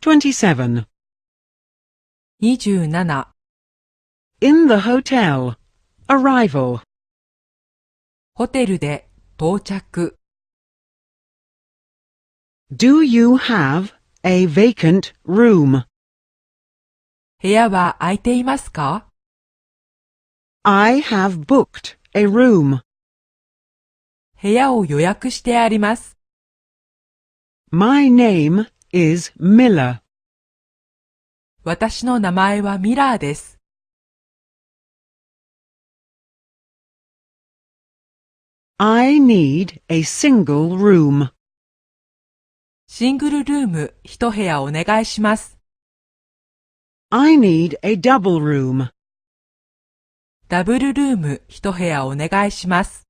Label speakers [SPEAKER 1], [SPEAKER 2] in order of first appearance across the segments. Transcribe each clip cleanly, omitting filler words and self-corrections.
[SPEAKER 1] 27.
[SPEAKER 2] 27.
[SPEAKER 1] In the hotel. Arrival.
[SPEAKER 2] ホテルで到着。
[SPEAKER 1] Do you have a vacant room?
[SPEAKER 2] 部屋は空いていますか？
[SPEAKER 1] I have booked a room.
[SPEAKER 2] 部屋を予約してあります。
[SPEAKER 1] My name is Miller.
[SPEAKER 2] 私の名前はミラーです。
[SPEAKER 1] I need a single room.
[SPEAKER 2] シングルルーム一部屋お願いします。
[SPEAKER 1] I need a double room.
[SPEAKER 2] ダブルルーム一部屋お願いします。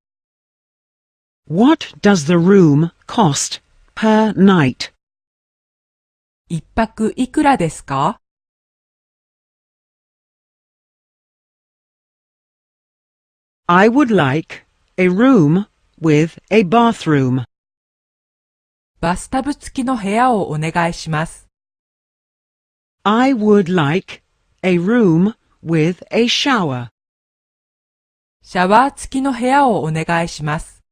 [SPEAKER 1] What does the room cost per night?
[SPEAKER 2] 一泊いくらですか？
[SPEAKER 1] I would like a room with a bathroom.
[SPEAKER 2] バスタブ付きの部屋をお願いします。
[SPEAKER 1] I would like a room with a shower.
[SPEAKER 2] シャワー付きの部屋をお願いします。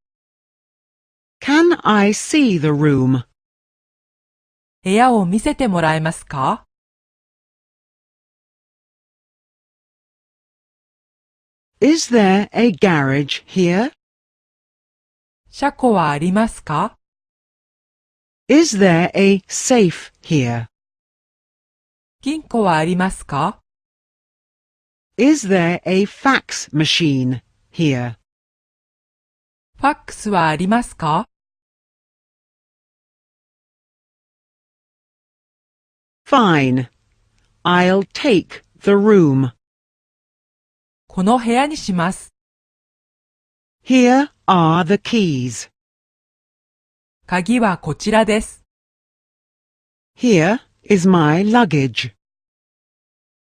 [SPEAKER 1] Can I see the room?
[SPEAKER 2] 部屋を見せてもらえますか？
[SPEAKER 1] Is there a garage here?
[SPEAKER 2] 車庫はありますか？
[SPEAKER 1] Is there a safe here?
[SPEAKER 2] 金庫はありますか？
[SPEAKER 1] Is there a fax machine here?
[SPEAKER 2] ファックスはありますか？
[SPEAKER 1] Fine. I'll take the room.
[SPEAKER 2] この部屋にします。
[SPEAKER 1] Here are the keys.
[SPEAKER 2] 鍵はこちらです。
[SPEAKER 1] Here is my luggage.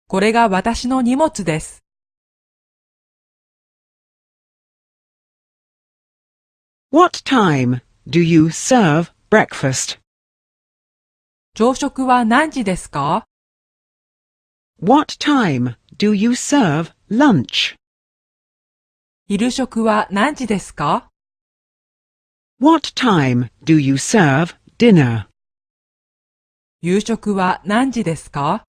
[SPEAKER 2] これが私の荷物です。
[SPEAKER 1] What time do you serve breakfast?
[SPEAKER 2] 朝食は何時ですか？
[SPEAKER 1] What time do you serve lunch?
[SPEAKER 2] 昼食は何時ですか？
[SPEAKER 1] What time do you serve dinner?
[SPEAKER 2] 夕食は何時ですか？